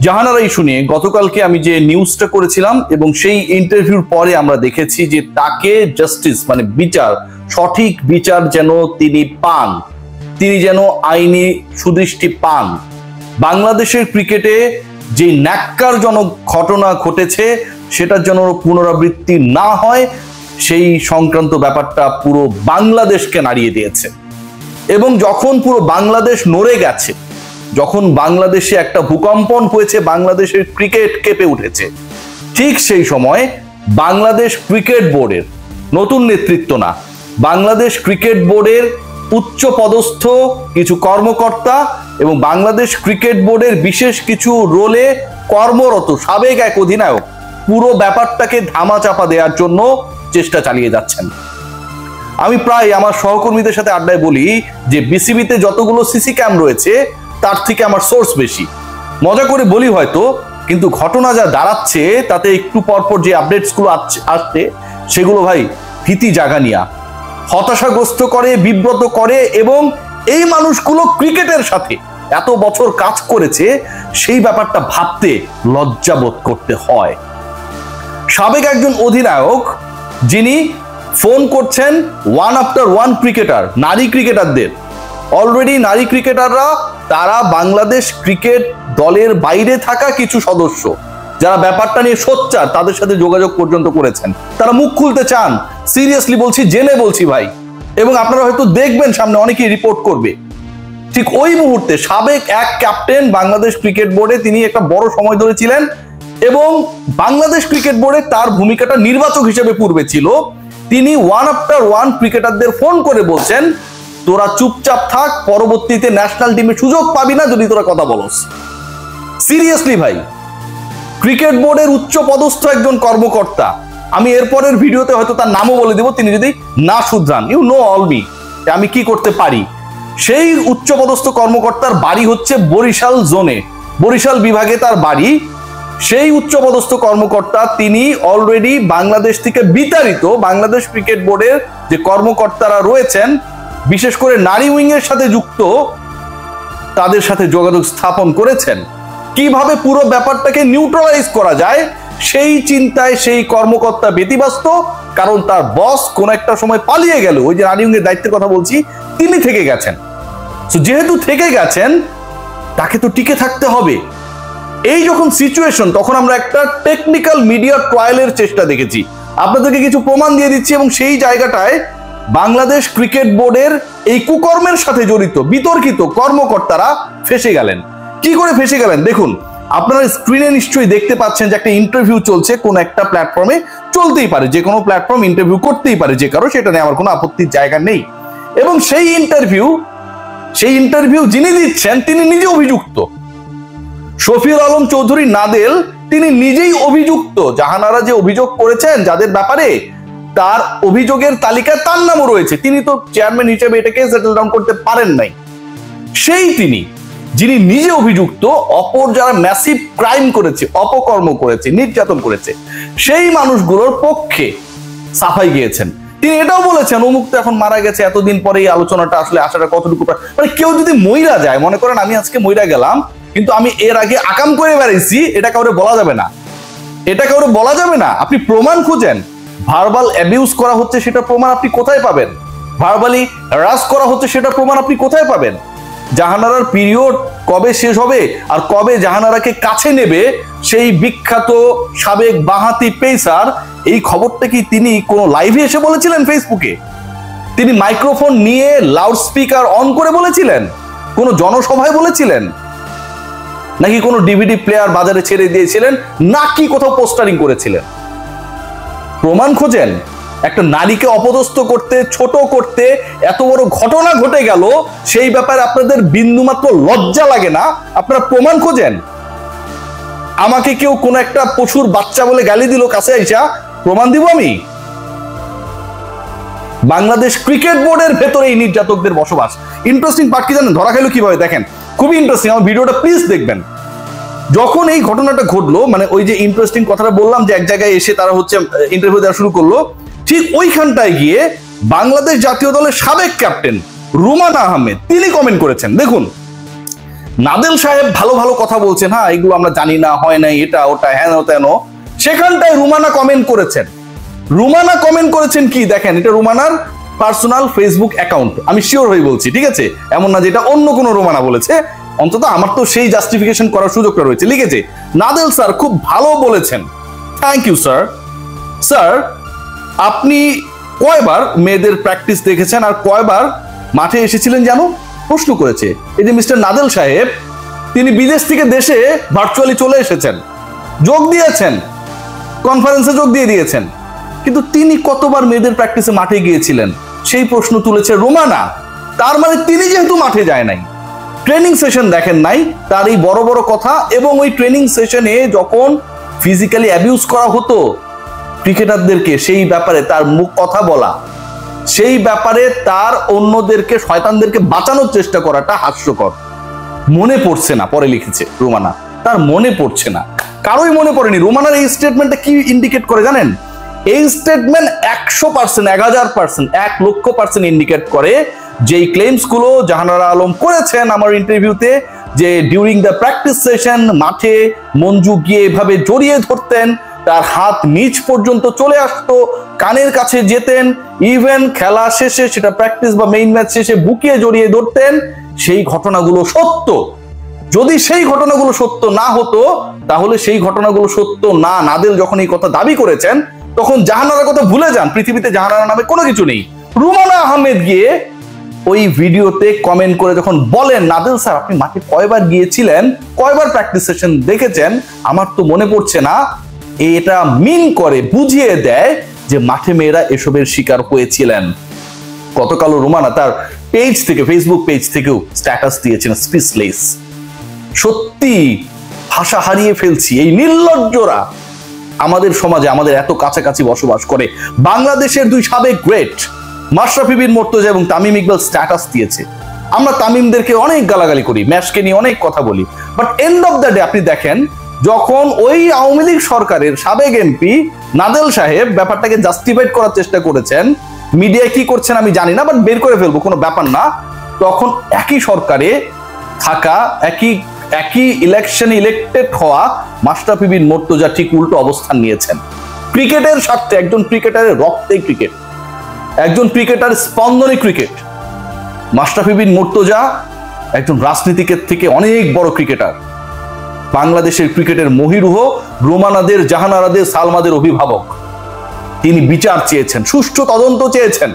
Jahanara issue নিয়ে গতকালকে আমি যে নিউজটা করেছিলাম এবং সেই ইন্টারভিউর পরে আমরা দেখেছি যে তাকে জাস্টিস মানে বিচার, সঠিক বিচার যেন তিনি পান, তিনি যেন আইনি সুদৃষ্টি পান। বাংলাদেশের ক্রিকেটে যে ন্যাক্কারজনক ঘটনা ঘটেছে সেটার যেন পুনরাবৃত্তি না হয়, সেই সংক্রান্ত ব্যাপারটা পুরো বাংলাদেশকে নাড়িয়ে দিয়েছে। এবং যখন পুরো বাংলাদেশ নড়ে গেছে, যখন বাংলাদেশে একটা ভূকম্পন হয়েছে, বাংলাদেশের ক্রিকেট কেঁপে উঠেছে, ঠিক সেই সময় বাংলাদেশ ক্রিকেট বোর্ডের নতুন নেতৃত্ব না, বাংলাদেশ ক্রিকেট বোর্ডের উচ্চ পদস্থ কিছু কর্মকর্তা এবং বাংলাদেশ ক্রিকেট বোর্ডের বিশেষ কিছু রোলে কর্মরত সাবেক এক অধিনায়ক পুরো ব্যাপারটাকে ধামাচাপা দেওয়ার জন্য চেষ্টা চালিয়ে যাচ্ছেন। আমি প্রায় আমার সহকর্মীদের সাথে আড্ডায় বলি যে বিসিবিতে যতগুলো সিসি ক্যাম রয়েছে তার থেকে আমার সোর্স বেশি। মজা করে বলি হয়তো, কিন্তু ঘটনা যা দাঁড়াচ্ছে তাতে একটু পরপর যে আপডেটসগুলো আসছে সেগুলো ভাই ভীতি জাগানিয়া, হতাশাগ্রস্ত করে, বিব্রত করে। এবং এই মানুষগুলো ক্রিকেটের সাথে এত বছর কাজ করেছে, সেই ব্যাপারটা ভাবতে লজ্জাবোধ করতে হয়। সাবেক একজন অধিনায়ক যিনি ফোন করছেন ওয়ান আফটার ওয়ান ক্রিকেটার, নারী ক্রিকেটারদের, অলরেডি নারী ক্রিকেটাররা তারা বাংলাদেশ ক্রিকেট দলের বাইরে থাকা কিছু সদস্য যারা ব্যাপারটা নিয়ে সোচ্চার তাদের সাথে যোগাযোগ পর্যন্ত করেছেন, তারা মুখ খুলতে চান। সিরিয়াসলি বলছি, জেনে বলছি ভাই, এবং আপনারা হয়তো দেখবেন সামনে অনেকেই রিপোর্ট করবে। ঠিক ওই মুহূর্তে সাবেক এক ক্যাপ্টেন বাংলাদেশ ক্রিকেট বোর্ডে, তিনি একটা বড় সময় ধরে ছিলেন এবং বাংলাদেশ ক্রিকেট বোর্ডে তার ভূমিকাটা নির্বাচক হিসেবে পূর্বে ছিল, তিনি ওয়ান আফটার ওয়ান ক্রিকেটারদের ফোন করে বলছেন তোরা চুপচাপ থাক, পরবর্তীতে ন্যাশনাল টিমে সুযোগ পাবি না যদি তোরা কথা বলস। সিরিয়াসলি ভাই, ক্রিকেট বোর্ডের উচ্চ পদস্থ একজন কর্মকর্তা, আমি এরপরের ভিডিওতে হয়তো তার নামও বলে দেব, তিনি যদি না শুধরান, ইউ নো অল মি, আমি কি করতে পারি। সেই উচ্চ পদস্থ কর্মকর্তার বাড়ি হচ্ছে বরিশাল জোনে, বরিশাল বিভাগে তার বাড়ি। সেই উচ্চ পদস্থ কর্মকর্তা তিনি অলরেডি বাংলাদেশ থেকে বিতাড়িত বাংলাদেশ ক্রিকেট বোর্ডের যে কর্মকর্তারা রয়েছেন, বিশেষ করে নারী উইং এর সাথে যুক্ত, তাদের সাথে যোগাযোগ স্থাপন করেছেন। কিভাবে পুরো ব্যাপারটাকে নিউট্রালাইজ করা যায় সেই চিন্তায় সেই কর্মকর্তা ব্যতিব্যস্ত, কারণ তার বস কোন একটা সময় পালিয়ে গেল, ওই যে নারী উইং এর দায়িত্বের কথা বলছি, তিনি থেকে গেছেন। যেহেতু থেকে গেছেন তাকে তো টিকে থাকতে হবে। এই যখন সিচুয়েশন, তখন আমরা একটা টেকনিক্যাল মিডিয়া ট্রায়ালের চেষ্টা দেখেছি, আপনাদেরকে কিছু প্রমাণ দিয়ে দিচ্ছি। এবং সেই জায়গাটায় বাংলাদেশ ক্রিকেট বোর্ডের এই কুকর্মের সাথে জড়িত বিতর্কিত কর্মকর্তারা ফেসে গেলেন। কি করে ফেসে গেলেন দেখুন, আপনারা স্ক্রিনে নিশ্চয়ই দেখতে পাচ্ছেন যে একটা ইন্টারভিউ চলছে কোন একটা প্ল্যাটফর্মে, চলতেই পারে, যে কোনো প্ল্যাটফর্ম ইন্টারভিউ করতেই পারে যে কারো, সেটা নিয়ে আমার কোনো আপত্তির জায়গা নেই। এবং সেই ইন্টারভিউ যিনি দিচ্ছেন তিনি নিজে অভিযুক্ত, শফিউল আলম চৌধুরী নাদেল, তিনি নিজেই অভিযুক্ত। জাহানারা যে অভিযোগ করেছেন যাদের ব্যাপারে, তার অভিযোগের তালিকায় তার নামও রয়েছে, তিনি তো চেয়ারম্যান হিসেবে এটাকে সেটেল ডাউন করতে পারেন নাই। সেই তিনি যিনি নিজে অভিযুক্ত, অপর যারা ম্যাসিভ ক্রাইম করেছে, অপকর্ম করেছে, নির্যাতন করেছে, সেই মানুষগুলোর পক্ষে সাফাই গিয়েছেন। তিনি এটাও বলেছেন অমুক তো এখন মারা গেছে, এতদিন পরে এই আলোচনাটা আসলে আসাটা কতটুকু, মানে কেউ যদি মইরা যায়, মনে করেন আমি আজকে মইরা গেলাম, কিন্তু আমি এর আগে আকাম করে বেড়াইছি, এটা কাউরে বলা যাবে না, এটা কাউরে বলা যাবে না। আপনি প্রমাণ খুঁজেন, ভার্বাল অ্যাবিউজ করা হচ্ছে সেটা প্রমাণ আপনি কোথায় পাবেন, ভার্বালি হ্যারাস করা হচ্ছে সেটা প্রমাণ আপনি কোথায় পাবেন। জাহানারার পিরিয়ড কবে শেষ হবে আর কবে জাহানারাকে কাছে নেবে সেই বিখ্যাত সাবেক বাঁহাতি পেসার, এই খবরটা কি তিনি কোনো লাইভে এসে বলেছিলেন ফেসবুকে? তিনি মাইক্রোফোন নিয়ে লাউড স্পিকার অন করে বলেছিলেন? কোনো জনসভায় বলেছিলেন? নাকি কোনো ডিভিডি প্লেয়ার বাজারে ছেড়ে দিয়েছিলেন? নাকি কোথাও পোস্টারিং করেছিলেন? প্রমাণ খোঁজেন। একটা নারীকে অপদস্থ করতে, ছোট করতে এত বড় ঘটনা ঘটে গেল, সেই ব্যাপারে আপনাদের বিন্দুমাত্র লজ্জা লাগে না? আপনারা প্রমাণ খোঁজেন। আমাকে কেউ কোন একটা পশুর বাচ্চা বলে গালি দিল, কাছে আইসা প্রমাণ দিব আমি? বাংলাদেশ ক্রিকেট বোর্ডের ভেতরে এই নির্যাতকদের বসবাস। ইন্টারেস্টিং পার্ট কি জানেন? ধরা খেলো কিভাবে দেখেন, খুবই ইন্টারেস্টিং, আমার ভিডিওটা প্লিজ দেখবেন। যখন এই ঘটনাটা ঘটলো, মানে ওই যে ইন্টারেস্টিং কথাটা বললাম যে এক জায়গায় এসে তারা হচ্ছে ইন্টারভিউ দেওয়া শুরু করলো, ঠিক ওইখানটায় গিয়ে বাংলাদেশ জাতীয় দলের সাবেক ক্যাপ্টেন রুমানা আহমেদ তিনি কমেন্ট করেছেন। দেখুন, নাদেল সাহেব ভালো ভালো কথা বলছেন, হ্যাঁ এগুলো আমরা জানি না, হয় নাই, এটা ওটা হেন তেন, সেখানটায় রুমানা কমেন্ট করেছেন। রুমানা কমেন্ট করেছেন কি দেখেন, এটা রুমানার পার্সোনাল ফেসবুক অ্যাকাউন্ট, আমি শিওর হয়ে বলছি, ঠিক আছে, এমন না যে এটা অন্য কোনো রুমানা বলেছে, অন্তত আমার তো সেই জাস্টিফিকেশন করার সুযোগটা রয়েছে। লিখেছে, নাদেল স্যার খুব ভালো বলেছেন, থ্যাংক ইউ স্যার। স্যার আপনি কয়বার মেয়েদের প্র্যাকটিস দেখেছেন আর কয়বার মাঠে এসেছিলেন জানো, প্রশ্ন করেছে। এই যে মিস্টার নাদেল সাহেব, তিনি বিদেশ থেকে দেশে ভার্চুয়ালি চলে এসেছেন, যোগ দিয়েছেন, কনফারেন্সে যোগ দিয়ে দিয়েছেন, কিন্তু তিনি কতবার মেয়েদের প্র্যাকটিসে মাঠে গিয়েছিলেন সেই প্রশ্ন তুলেছে রোমানা। তার মানে তিনি যেহেতু মাঠে যায় নাই, ট্রেনিং সেশন দেখেন নাই, তার এই বড় বড় কথা, এবং ওই ট্রেনিং সেশনে যখন ফিজিক্যালি অ্যাবিউজ করা হতো ক্রিকেটারদেরকে, সেই ব্যাপারে তার মুখ কথা বলা, সেই ব্যাপারে তার অন্যদেরকে, শয়তানদেরকে বাঁচানোর চেষ্টা করাটা হাস্যকর। মনে পড়ছে না, পরে লিখেছে রোমানা, তার মনে পড়ছে না, কারোই মনে পড়েনি। রোমানার এই স্টেটমেন্টটা কি ইন্ডিকেট করে জানেন? এই স্টেটমেন্ট 100%, 1000%, 1,00,000% ইন্ডিকেট করে যেই ক্লেমস গুলো জাহানারা আলম করেছেন আমার ইন্টারভিউতে, যে ডিউরিং দ্য প্র্যাকটিস সেশন মাঠে মঞ্জু গিয়ে এভাবে জড়িয়ে ধরতেন, তার হাত নিচ পর্যন্ত চলে আসতো, কানের কাছে যেতেন, ইভেন খেলা শেষে, সেটা প্র্যাকটিস বা মেইন ম্যাচ শেষে বুকিয়ে জড়িয়ে ধরতেন, সেই ঘটনাগুলো সত্য। যদি সেই ঘটনাগুলো সত্য না হতো, তাহলে সেই ঘটনাগুলো সত্য না, নাদেল যখন এই কথা দাবি করেছেন তখন জাহানারার কথা ভুলে যান, পৃথিবীতে জাহানারা নামে কোনো কিছু নেই। রুমানা আহমেদ গিয়ে ওই ভিডিওতে কমেন্ট করে যখন বলেন, নাদেল স্যার আপনি মাঠে কয়বার গিয়েছিলেন, কয়বার প্র্যাকটিস সেশন দেখেছেন, আমার তো মনে পড়ছে না, এটা মিন করে বুঝিয়ে দেয় যে মাঠে মেয়েরা এসবের শিকার হয়েছিলেন। গতকাল রুমানা তার পেজ থেকে, ফেসবুক পেজ থেকেও স্ট্যাটাস দিয়েছেন স্পিচলেস। সত্যি ভাষা হারিয়ে ফেলছি, এই নির্লজ্জরা আমাদের সমাজে আমাদের এত কাছাকাছি বসবাস করে। বাংলাদেশের দুই সাবেক গ্রেট মাশরাফি বিন মুর্তজা এবং তামিম ইকবাল স্ট্যাটাস দিয়েছে। আমরা তামিমদেরকে অনেক গালাগালি করি, ম্যাচকে নিয়ে অনেক কথা বলি, but end of the day আপনি দেখেন, যখন ওই আওয়ামী লীগ সরকারের সাবেক এমপি নাদেল সাহেব ব্যাপারটাকে জাস্টিফাইড করার চেষ্টা করেছেন, মিডিয়ায় কি করছেন আমি জানি না, বাট বের করে ফেলবো, কোনো ব্যাপার না, তখন একই সরকারে থাকা, একই ইলেকশনে ইলেক্টেড হওয়া মাশরাফি বিন মুর্তজা ঠিক উল্টো অবস্থান নিয়েছেন। ক্রিকেটের স্বার্থে, একজন ক্রিকেটারের রক্তে ক্রিকেট, একজন ক্রিকেটার স্পন্দনে ক্রিকেট। মাশরাফি বিন মুর্তজা একজন রাজনীতিকের থেকে অনেক বড় ক্রিকেটার, বাংলাদেশের ক্রিকেটের মহিরুহ, রোমানাদের, জাহানারাদের, সালমাদের অভিভাবক। তিনি বিচার চেয়েছেন, সুষ্ঠু তদন্ত চেয়েছেন।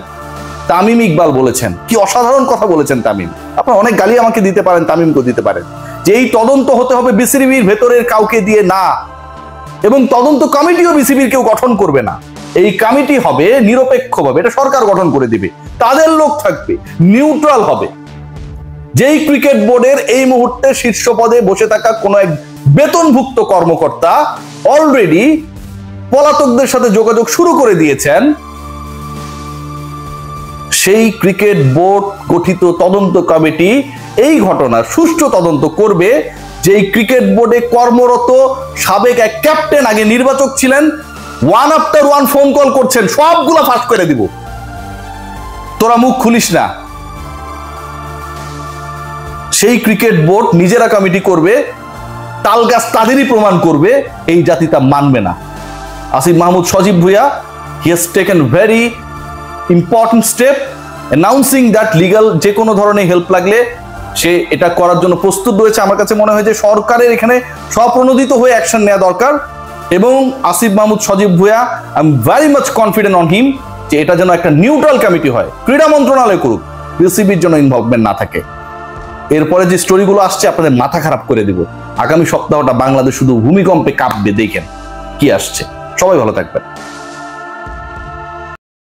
তামিম ইকবাল বলেছেন, কি অসাধারণ কথা বলেছেন তামিম। আপনারা অনেক গালি আমাকে দিতে পারেন, তামিমকে দিতে পারেন, যে এই তদন্ত হতে হবে বিসিবির ভেতরের কাউকে দিয়ে না, এবং তদন্ত কমিটিও বিসিবির কেউ গঠন করবে না। এই কমিটি হবে নিরপেক্ষভাবে, এটা সরকার গঠন করে দিবে, তাদের লোক থাকবে, নিউট্রাল হবে। যেই ক্রিকেট বোর্ডের এই মুহূর্তে শীর্ষ পদে বসে থাকা কোন এক বেতনভুক্ত কর্মকর্তা অলরেডি পলাতকদের সাথে যোগাযোগ শুরু করে দিয়েছেন, সেই ক্রিকেট বোর্ড গঠিত তদন্ত কমিটি এই ঘটনার সুষ্ঠু তদন্ত করবে। যেই ক্রিকেট বোর্ডে কর্মরত সাবেক এক ক্যাপ্টেন, আগে নির্বাচক ছিলেন, one after one phone call করছেন, সবগুলা ফাঁস করে দিব, তোরা মুখ খুলিস না। সেই ক্রিকেট বোর্ড নিজেরা কমিটি করবে, তালগাছ তাদেরই প্রমাণ করবে, এই জাতি তা মানবে না। Asif Mahmud Sajib Bhuiyan, he has taken very important step announcing that legal যে কোনো ধরনের হেল্প লাগলে সে এটা করার জন্য প্রস্তুত রয়েছে। আমার কাছে মনে হয় যে সরকারের এখানে স্বপ্রণোদিত হয়ে অ্যাকশন নেওয়া দরকার, এবং Asif Mahmud Sajib Bhuiyan, I am very much confident on him, যে এটা যেন একটা নিউট্রাল কমিটি হয়, ক্রীড়া মন্ত্রণালয় করুক, বিসিবির জন্য ইনভলভমেন্ট না থাকে। এরপরে যে স্টোরিগুলো আসছে আপনাদের মাথা খারাপ করে দিব। আগামী সপ্তাহটা বাংলাদেশ শুধু ভূমিকম্পে কাঁপবে, দেখেন কি আসছে। সবাই ভালো থাকবেন।